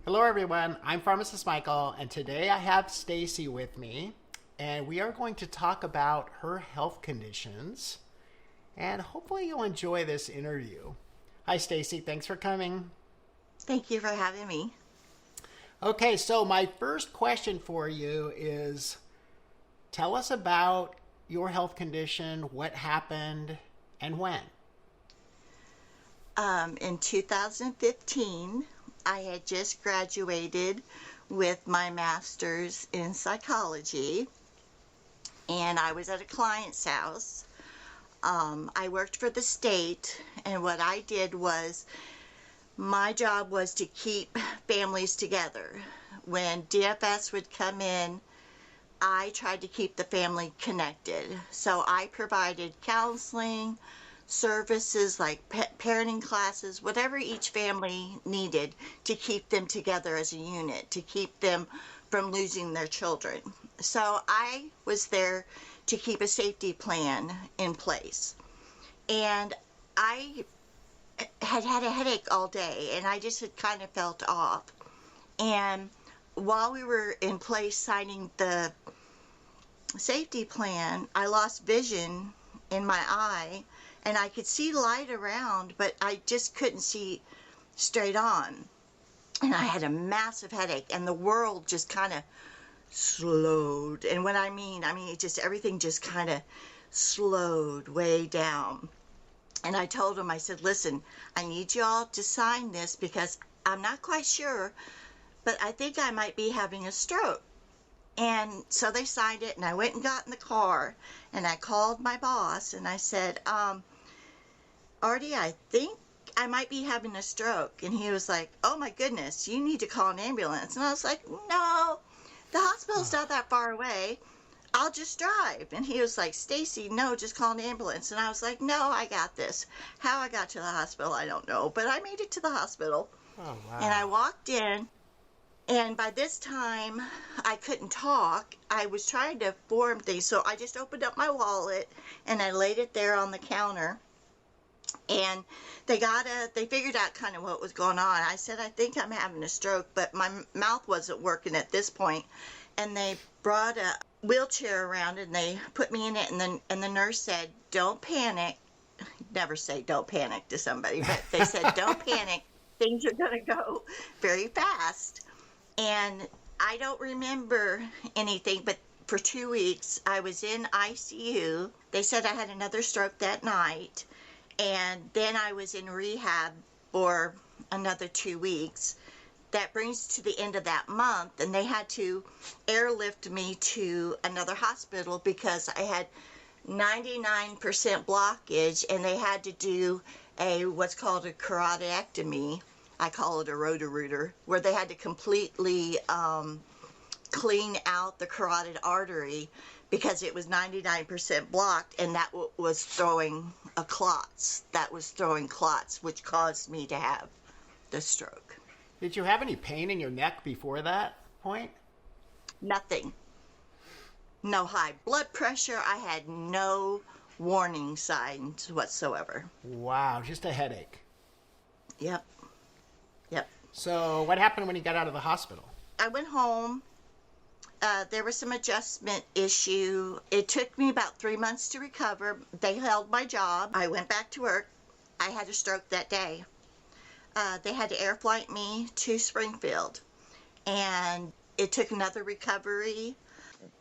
Hello, everyone. I'm Pharmacist Michael, and today I have Stacy with me, and we are going to talk about her health conditions. And hopefully, you'll enjoy this interview. Hi, Stacy. Thanks for coming. Thank you for having me. Okay, so my first question for you is tell us about your health condition, what happened, and when. In 2015, I had just graduated with my master's in psychology, and I was at a client's house. I worked for the state, and what I did was my job was to keep families together. When DFS would come in, I tried to keep the family connected. So I provided counseling, services like parenting classes, whatever each family needed to keep them together as a unit, to keep them from losing their children. So I was there to keep a safety plan in place. And I had a headache all day, and I just had kind of felt off. And while we were in place signing the safety plan, I lost vision in my eye, and I could see light around, but I just couldn't see straight on. And I had a massive headache, and the world just kind of slowed. And what I mean, it just, everything just kind of slowed way down. And I told him, I said, listen, I need y'all to sign this because I'm not quite sure, but I think I might be having a stroke. And so they signed it, and I went and got in the car, and I called my boss, and I said, Artie, I think I might be having a stroke. And he was like, oh my goodness, you need to call an ambulance. And I was like, no, the hospital's not that far away. I'll just drive. And he was like, Stacy, no, just call an ambulance. And I was like, no, I got this. How I got to the hospital, I don't know, but I made it to the hospital. Oh, And I wow. walked in, and by this time I couldn't talk. I was trying to form things, so I just opened up my wallet and I laid it there on the counter. And they figured out kind of what was going on. I said, I think I'm having a stroke, but my mouth wasn't working at this point. And they brought a wheelchair around, and they put me in it, and the nurse said, don't panic. Never say don't panic to somebody, but they said, don't panic. Things are going to go very fast. And I don't remember anything, but for 2 weeks I was in ICU. They said I had another stroke that night. And then I was in rehab for another 2 weeks. That brings to the end of that month, and they had to airlift me to another hospital because I had 99% blockage, and they had to do what's called a carotidectomy. I call it a roto-rooter, where they had to completely clean out the carotid artery because it was 99% blocked, and that was throwing clots. That was throwing clots, which caused me to have the stroke. Did you have any pain in your neck before that point? Nothing. No high blood pressure. I had no warning signs whatsoever. Wow, just a headache. Yep. Yep. So, what happened when you got out of the hospital? I went home. There was some adjustment issue. It took me about 3 months to recover. They held my job. I went back to work. I had a stroke that day. They had to air flight me to Springfield, and it took another recovery.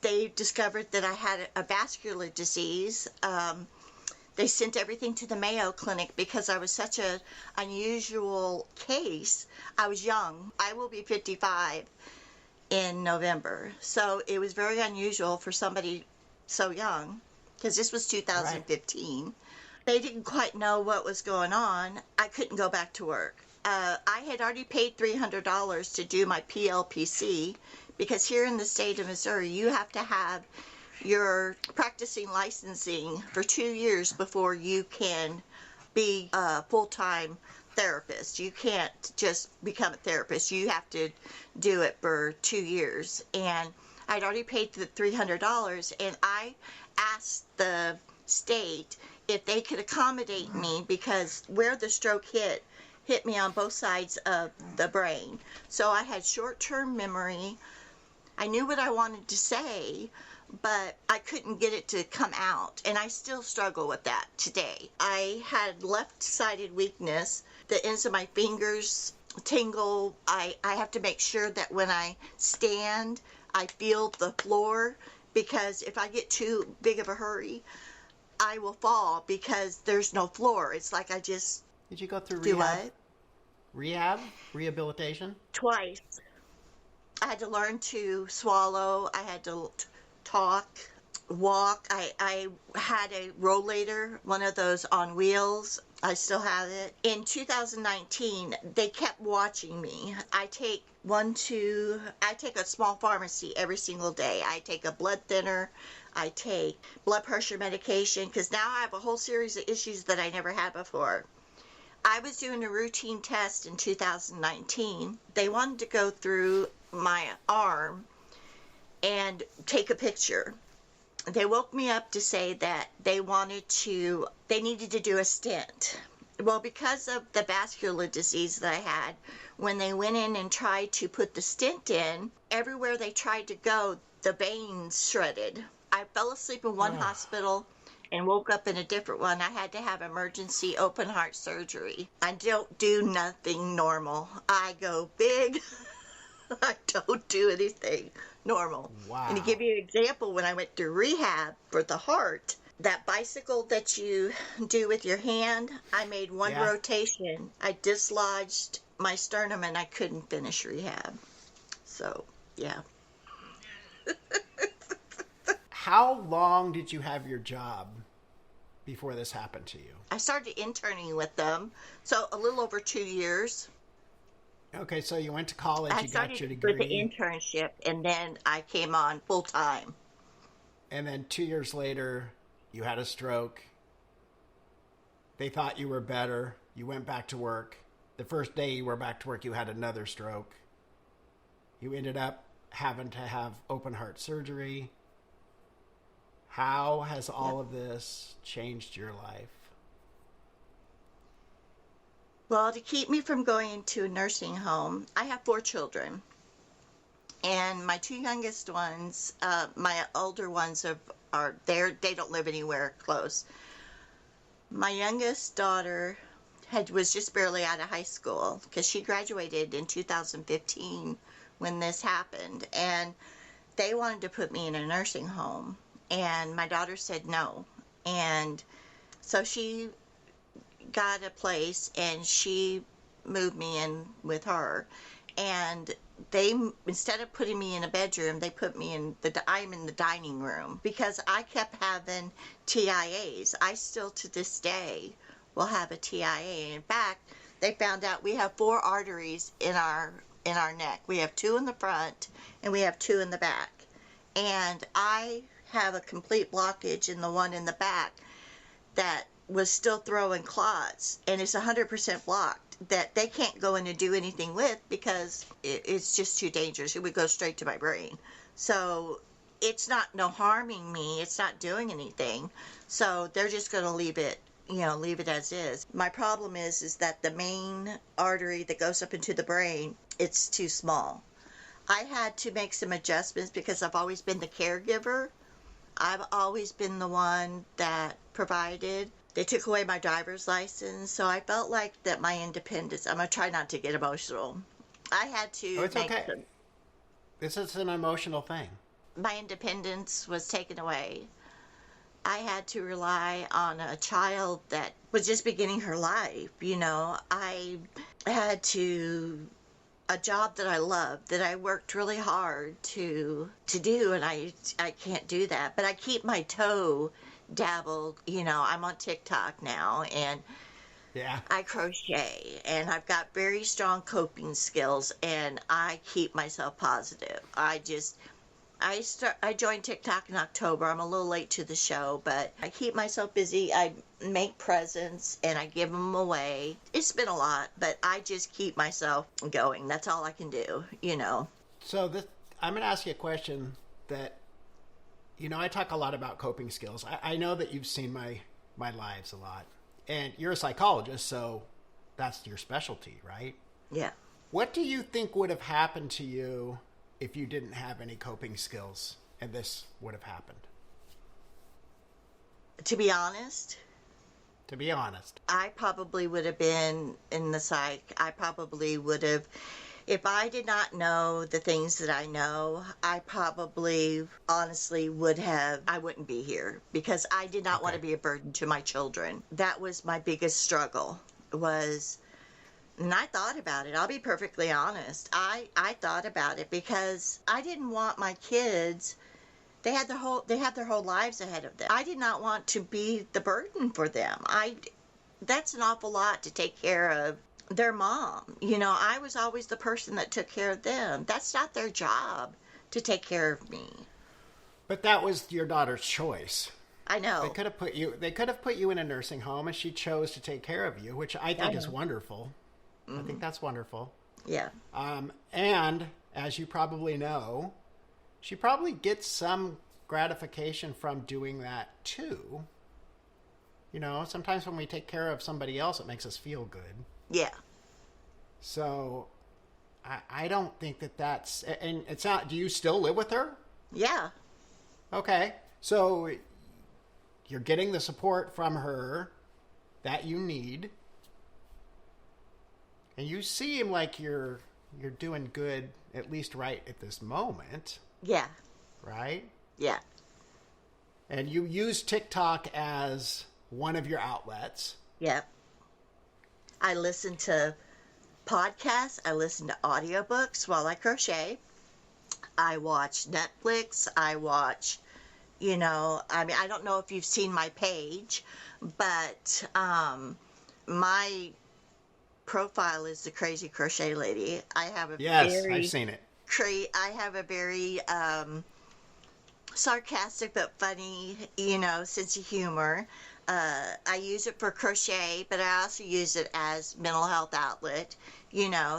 They discovered that I had a vascular disease. They sent everything to the Mayo Clinic because I was such an unusual case. I was young. I will be 55 in November. So it was very unusual for somebody so young, because this was Right. 2015. They didn't quite know what was going on. I couldn't go back to work. I had already paid $300 to do my PLPC, because here in the state of Missouri, you have to have your practicing licensing for 2 years before you can be a full-time therapist. You can't just become a therapist. You have to do it for 2 years. And I'd already paid the $300, and I asked the state if they could accommodate me, because where the stroke hit hit me on both sides of the brain. So I had short-term memory. I knew what I wanted to say, but I couldn't get it to come out. And I still struggle with that today. I had left-sided weakness. The ends of my fingers tingle. I have to make sure that when I stand, I feel the floor, because if I get too big of a hurry, I will fall because there's no floor. It's like I just Did you go through do rehab? what? Rehabilitation? Twice. I had to learn to swallow. I had to talk, walk. I had a rollator, one of those on wheels. I still have it. In 2019, they kept watching me. I take a small pharmacy every single day. I take a blood thinner. I take blood pressure medication, because now I have a whole series of issues that I never had before. I was doing a routine test in 2019. They wanted to go through my arm and take a picture. They woke me up to say that they needed to do a stent. Well, because of the vascular disease that I had, when they went in and tried to put the stent in, everywhere they tried to go, the veins shredded. I fell asleep in one hospital and woke up in a different one. I had to have emergency open heart surgery. I don't do nothing normal. I go big. I don't do anything normal. Wow. And to give you an example, when I went through rehab for the heart, that bicycle that you do with your hand, I made one rotation. I dislodged my sternum and I couldn't finish rehab. So, yeah. How long did you have your job before this happened to you? I started interning with them, so a little over 2 years. Okay, so you went to college, I you got your started degree. with the internship, and then I came on full time. And then 2 years later, you had a stroke. They thought you were better. You went back to work. The first day you were back to work, you had another stroke. You ended up having to have open heart surgery. How has all of this changed your life? Well, to keep me from going into a nursing home, I have 4 children. And my 2 youngest ones, my older ones are there. They don't live anywhere close. My youngest daughter was just barely out of high school, because she graduated in 2015 when this happened. And they wanted to put me in a nursing home. And my daughter said no. And so she got a place and she moved me in with her. And they, instead of putting me in a bedroom, they put me I'm in the dining room, because I kept having TIAs. I still to this day will have a TIA. In fact, they found out we have 4 arteries in our neck. We have 2 in the front and we have 2 in the back. And I have a complete blockage in the one in the back that was still throwing clots, and it's 100% blocked, that they can't go in and do anything with, because it's just too dangerous. It would go straight to my brain. So it's not harming me. It's not doing anything. So they're just going to leave it as is. My problem is that the main artery that goes up into the brain, it's too small. I had to make some adjustments because I've always been the caregiver. I've always been the one that provided. They took away my driver's license, so I felt like that my independence, I'm going to try not to get emotional. I had to it's okay. This is an emotional thing. My independence was taken away. I had to rely on a child that was just beginning her life. I had a job that I loved, that I worked really hard to do, and I can't do that. But I keep my toe dabbled. I'm on TikTok now, and I crochet, and I've got very strong coping skills, and I keep myself positive. I joined TikTok in October. I'm a little late to the show, but I keep myself busy. I make presents and I give them away. It's been a lot, but I just keep myself going. That's all I can do, So I'm going to ask you a question that, I talk a lot about coping skills. I know that you've seen my lives a lot, and you're a psychologist, so that's your specialty, right? Yeah. What do you think would have happened to you if you didn't have any coping skills and this would have happened? To be honest, To be honest. I probably would have been in the psych. I probably would have, if I did not know the things that I know, I probably honestly I wouldn't be here because I did not want to be a burden to my children. That was my biggest struggle and I thought about it. I'll be perfectly honest. I thought about it because I didn't want my kids. They had their whole lives ahead of them. I did not want to be the burden for them. That's an awful lot to take care of their mom. I was always the person that took care of them. That's not their job to take care of me. But that was your daughter's choice. I know. They could have put you in a nursing home and she chose to take care of you, which I think is wonderful. I think that's wonderful. Yeah. And as you probably know, she probably gets some gratification from doing that too. Sometimes when we take care of somebody else, it makes us feel good. Yeah. So I don't think that's, and it's not, do you still live with her? Yeah. Okay. So you're getting the support from her that you need. And you seem like you're doing good, at least right at this moment. Yeah. Right? Yeah. And you use TikTok as one of your outlets. Yeah. I listen to podcasts. I listen to audiobooks while I crochet. I watch Netflix. I watch, I don't know if you've seen my page, but my profile is the Crazy Crochet Lady. I have I've seen it. I have a very sarcastic but funny, sense of humor. I use it for crochet, but I also use it as mental health outlet,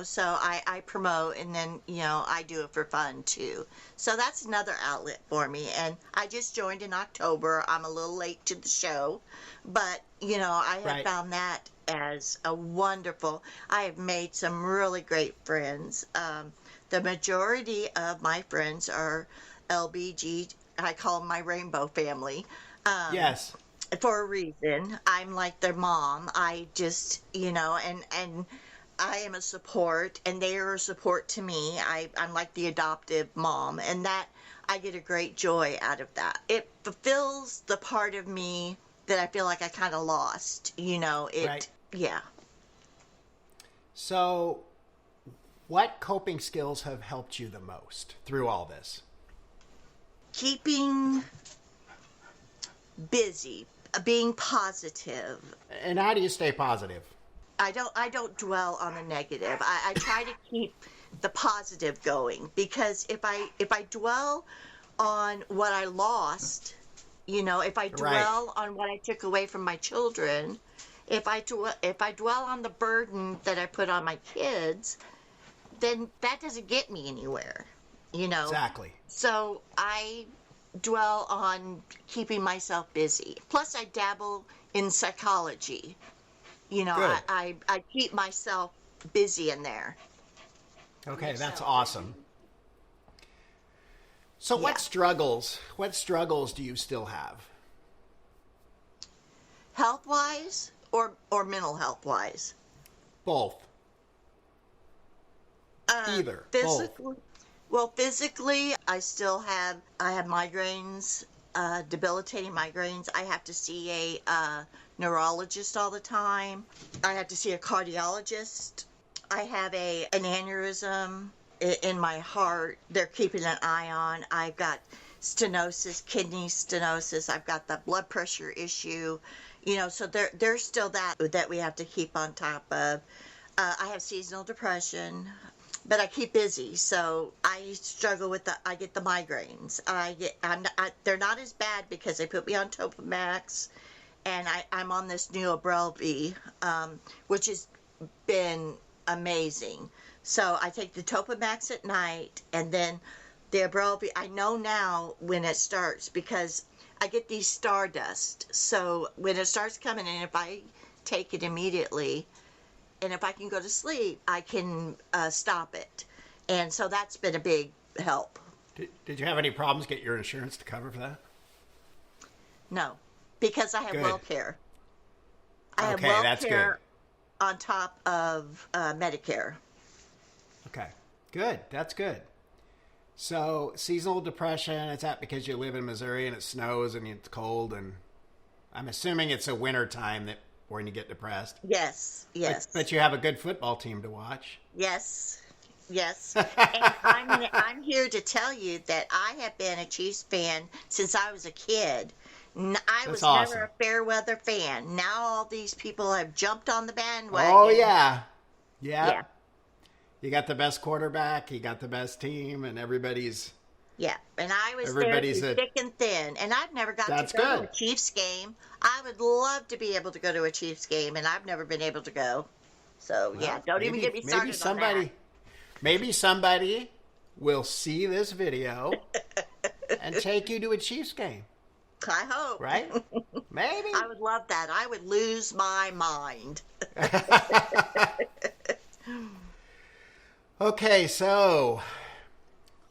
so I promote and then, I do it for fun too. So that's another outlet for me. And I just joined in October. I'm a little late to the show, but, I have found that as I have made some really great friends. The majority of my friends are LBG. I call them my rainbow family. Yes. For a reason. I'm like their mom. I just, and I am a support, and they are a support to me. I'm like the adoptive mom, and that I get a great joy out of that. It fulfills the part of me that I feel like I kind of lost. Right. Yeah. So, what coping skills have helped you the most through all this? Keeping busy, being positive. And how do you stay positive? I don't dwell on the negative. I try to keep the positive going, because if I dwell on what I lost, if I dwell on what I took away from my children, if I dwell on the burden that I put on my kids, then that doesn't get me anywhere, Exactly. So I dwell on keeping myself busy. Plus, I dabble in psychology. I keep myself busy in there. Okay, that's awesome. So what struggles do you still have? Health-wise or mental health-wise? Both. Either. Physically, Both. Well, physically, I have migraines, debilitating migraines. I have to see a neurologist all the time. I have to see a cardiologist. I have an aneurysm in my heart. They're keeping an eye on. I've got stenosis, kidney stenosis. I've got the blood pressure issue. So there's still that we have to keep on top of. I have seasonal depression. But I keep busy, so I struggle with I get the migraines. They're not as bad because they put me on Topamax, and I'm on this new Ubrelvy, which has been amazing. So I take the Topamax at night, and then the Ubrelvy, I know now when it starts because I get these stardust. So when it starts coming in, if I take it immediately, and if I can go to sleep, I can stop it. And so that's been a big help. Did you have any problems get your insurance to cover for that? No, because I have Good. well care. I have Okay, well that's good. care on top of Medicare. Okay, good. That's good. So seasonal depression, it's that because you live in Missouri and it snows and it's cold, and I'm assuming it's a winter time that when you get depressed. Yes, But yes, you have a good football team to watch. yes, yes. And I'm here to tell you that I have been a Chiefs fan since I was a kid. I That's was never awesome. a fair weather fan. Now all these people have jumped on the Oh bandwagon. yeah. Yeah, Yep. You got the best quarterback, you got the best team, and yeah. And I was there everybody's through a thick and thin. And I've never got to that's go to good. a Chiefs game. I would love to be able to go to a Chiefs game, and I've never been able to go. So yeah, Well, don't even get me started on that. maybe somebody will see this video and take you to a Chiefs game, I hope. right? Maybe. I would love that. I would lose my mind. Okay, so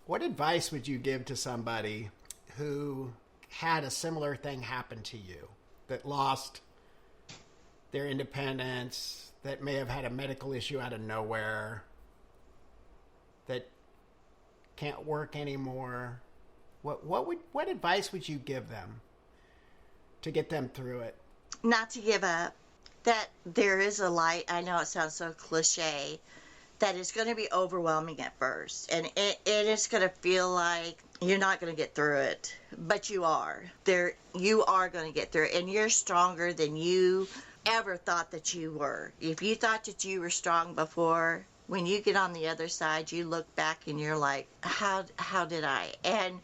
what advice would you give to somebody who had a similar thing happen to you, that lost their independence, that may have had a medical issue out of nowhere, that can't work anymore? What advice would you give them to get them through it? Not to give up. That there is a light. I know it sounds so cliche. That is going to be overwhelming at first. And it is going to feel like you're not going to get through it. But you are. You are going to get through it. And you're stronger than you ever thought that you were. If you thought that you were strong before, when you get on the other side, you look back and you're like, how did I? And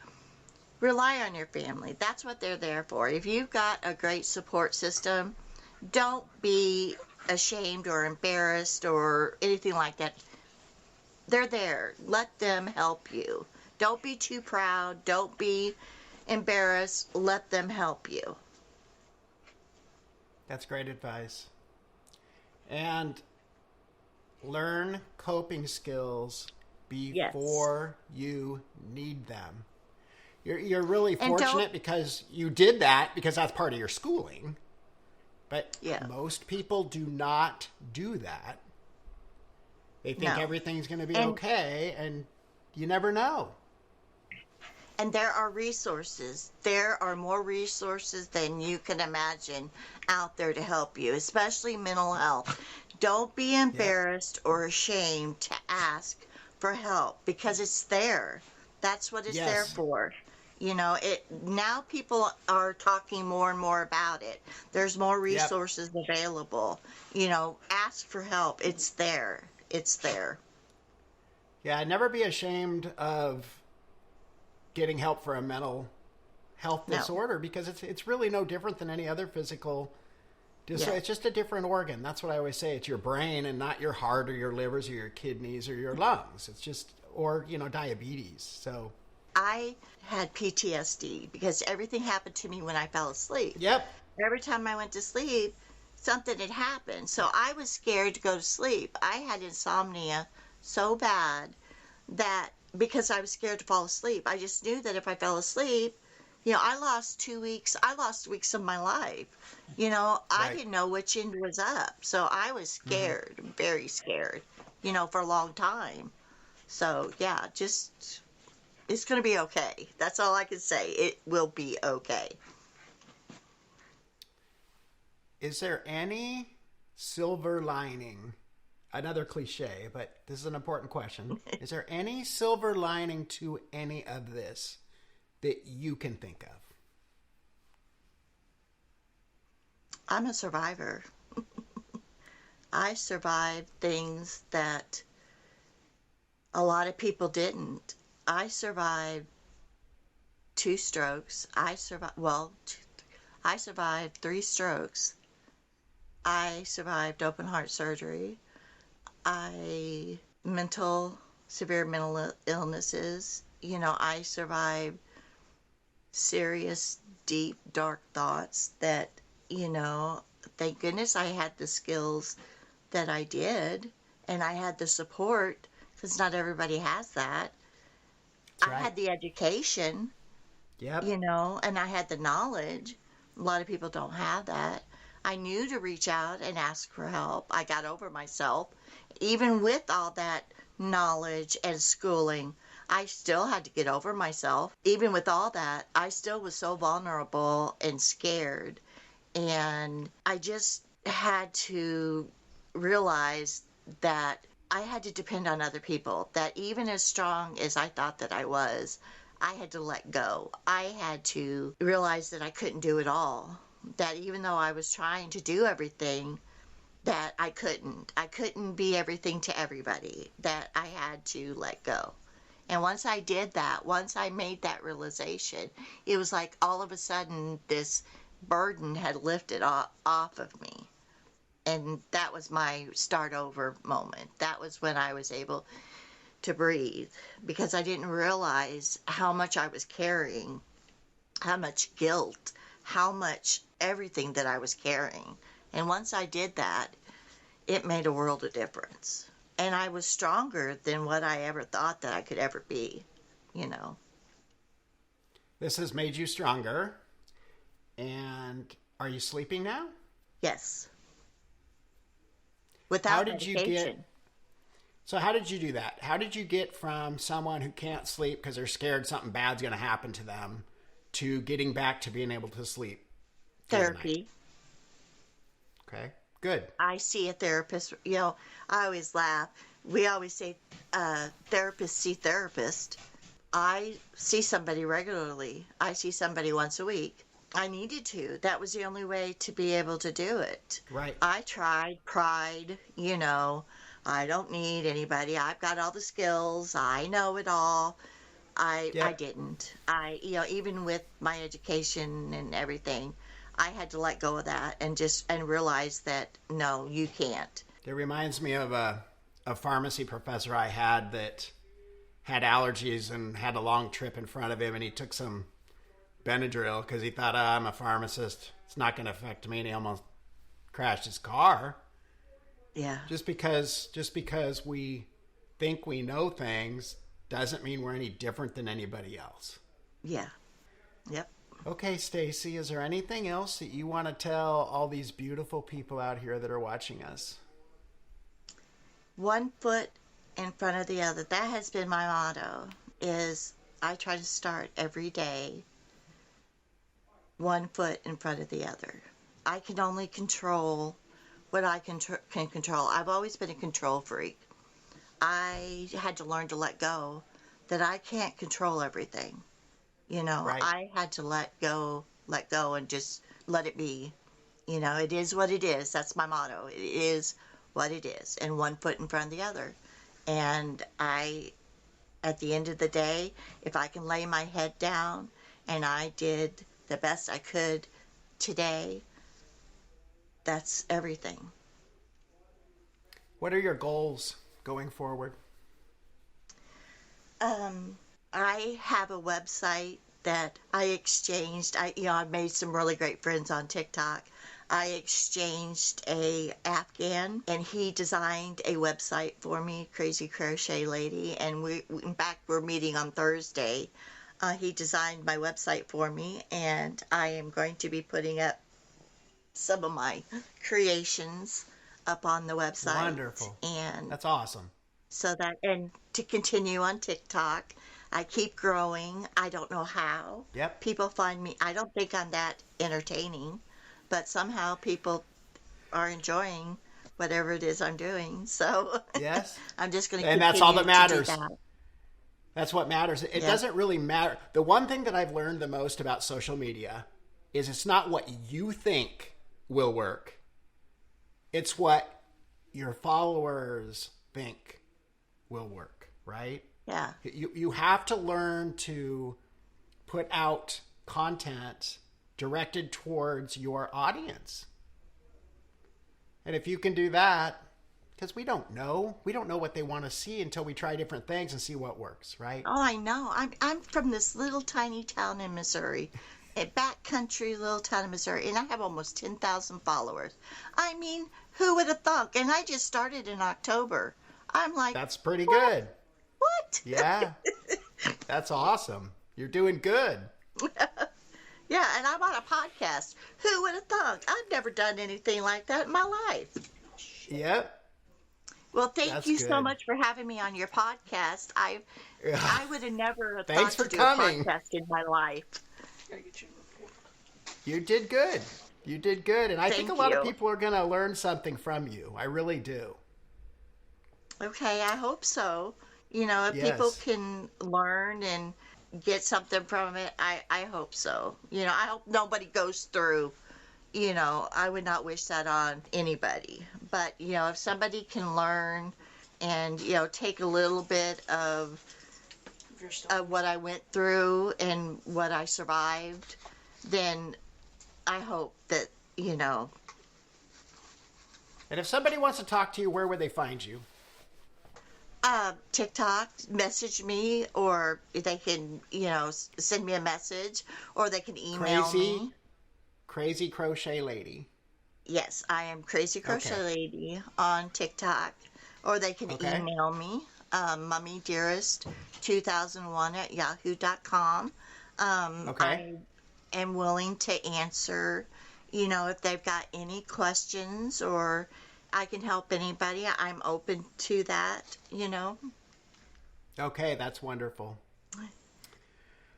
rely on your family. That's what they're there for. If you've got a great support system, don't be ashamed or embarrassed or anything like that. They're there. Let them help you. Don't be too proud. Don't be embarrassed. Let them help you. That's great advice. And learn coping skills Yes. before you need them. You're really And don't, fortunate because you did that because that's part of your schooling. But yeah, most people do not do that. They think no. everything's going to be And okay, and you never know. And there are resources. There are more resources than you can imagine out there to help you, especially mental health. Don't be Yep. embarrassed or ashamed to ask for help because it's there. That's what it's there Yes. for. It now people are talking more and more about it. There's more Yep. resources available. Ask for help. It's there. It's there. Yeah, never be ashamed of getting help for a mental health No. disorder because it's really no different than any other physical Yeah. disorder. It's just a different organ. That's what I always say. It's your brain and not your heart or your livers or your kidneys or your lungs. It's just or diabetes. So I had PTSD because everything happened to me when I fell asleep. yep. Every time I went to sleep, something had happened. So I was scared to go to sleep. I had insomnia so bad that because I was scared to fall asleep, I just knew that if I fell asleep, I lost 2 weeks. I lost weeks of my life. I Right. didn't know which end was up. So I was Hmm. scared, very scared, for a long time. So yeah, just it's going to be okay. That's all I can say. It will be okay. Is there any silver lining? Another cliche, but this is an important question. Is there any silver lining to any of this that you can think of? I'm a survivor. I survived things that a lot of people didn't. I survived 2 strokes. I survived 3 strokes. I survived open heart surgery. I severe mental illnesses. I survived serious, deep, dark thoughts that, thank goodness I had the skills that I did, and I had the support because not everybody has that. That's I right. had the education, Yep. and I had the knowledge. A lot of people don't have that. I knew to reach out and ask for help. I got over myself. Even with all that knowledge and schooling, I still had to get over myself. Even with all that, I still was so vulnerable and scared. And I just had to realize that I had to depend on other people, that even as strong as I thought that I was, I had to let go. I had to realize that I couldn't do it all. That even though I was trying to do everything, that I couldn't. I couldn't be everything to everybody. That I had to let go. And once I did that, once I made that realization, it was like all of a sudden this burden had lifted off of me. And that was my start over moment. That was when I was able to breathe because I didn't realize how much I was carrying, how much guilt, how much everything that I was carrying. And once I did that, it made a world of difference. And I was stronger than what I ever thought that I could ever be, you know. This has made you stronger. And are you sleeping now? Yes. How Without did you get medication. So how did you do that? How did you get from someone who can't sleep because they're scared something bad's going to happen to them to getting back to being able to sleep through the night? Therapy. Okay, good. I see a therapist. I always laugh. We always say therapists see therapists. I see somebody regularly. I see somebody once a week. I needed to. That was the only way to be able to do it. Right. I tried, pride, I don't need anybody. I've got all the skills. I know it all. I Yep. didn't. Even with my education and everything, I had to let go of that and realize that no, you can't. It reminds me of a pharmacy professor I had that had allergies and had a long trip in front of him, and he took some Benadryl because he thought, I'm a pharmacist. It's not going to affect me. And he almost crashed his car. Yeah. Just because we think we know things doesn't mean we're any different than anybody else. Yeah. Yep. Okay, Stacy, is there anything else that you want to tell all these beautiful people out here that are watching us? One foot in front of the other. That has been my motto. Is I try to start every day one foot in front of the other. I can only control what I can control. I've always been a control freak. I had to learn to let go that I can't control everything. Right. I had to let go, and just let it be. It is what it is. That's my motto. It is what it is, and one foot in front of the other. And at the end of the day, if I can lay my head down and I did the best I could today, that's everything. What are your goals going forward? I have a website that I exchanged. I've made some really great friends on TikTok. I exchanged a Afghan, and he designed a website for me, Crazy Crochet Lady. And in fact, we're meeting on Thursday. He designed my website for me, and I am going to be putting up some of my creations up on the website. Wonderful. And That's awesome. and to continue on TikTok, I keep growing. I don't know how. Yep. People find me, I don't think I'm that entertaining, but somehow people are enjoying whatever it is I'm doing. So Yes. I'm just going to And that's all continue that to do matters. that. That's what matters. It Yeah. doesn't really matter. The one thing that I've learned the most about social media is it's not what you think will work. It's what your followers think will work, right? Yeah. You have to learn to put out content directed towards your audience. And if you can do that, because we don't know what they want to see until we try different things and see what works, right? Oh, I know. I'm from this little tiny town in Missouri. a backcountry little town in Missouri, and I have almost 10,000 followers. I mean, who would have thought? And I just started in October. I'm like, That's pretty what? good. What? Yeah. That's awesome. You're doing good. Yeah, and I'm on a podcast. Who would have thought? I've never done anything like that in my life. Yep. Well, thank That's you so good. much for having me on your podcast. I would have never Thanks thought for to do coming. a podcast in my life. You did good. You did good. And I think a Thank lot of you. people are going to learn something from you. I really do. Okay, I hope so. You know, if people Yes. can learn and get something from it, I hope so. You know, I hope nobody goes through, I would not wish that on anybody. But, if somebody can learn and, take a little bit of what I went through and what I survived, then I hope that, And if somebody wants to talk to you, where would they find you? TikTok, message me, or they can, send me a message, or they can email me. Crazy Crochet Lady. Yes, I am Crazy Crochet Okay. Lady on TikTok, or they can Okay. email me, mummydearest2001 at yahoo.com. Okay. I am willing to answer, if they've got any questions or I can help anybody. I'm open to that. Okay, that's wonderful.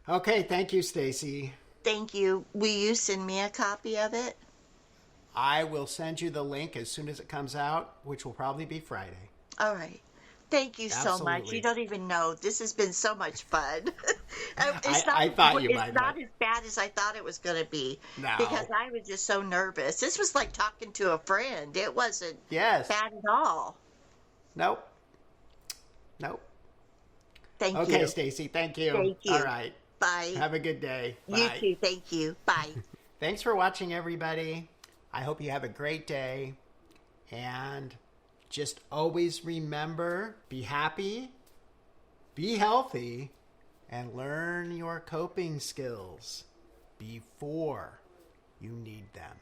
Okay, thank you, Stacy. Thank you. Will you send me a copy of it? I will send you the link as soon as it comes out, which will probably be Friday. All right. Thank you so much. You Absolutely. don't even know. This has been so much fun. I thought you It's might not have. as bad as I thought it was going to be because No. I was just so nervous. This was like talking to a friend. It wasn't Yes. bad at all. Nope. Nope. Thank Okay, you. Stacy, thank you. Thank All you. right. Bye. Have a good day. You Bye. too. Thank you. Bye. Thanks for watching, everybody. I hope you have a great day. And just always remember, be happy, be healthy, and learn your coping skills before you need them.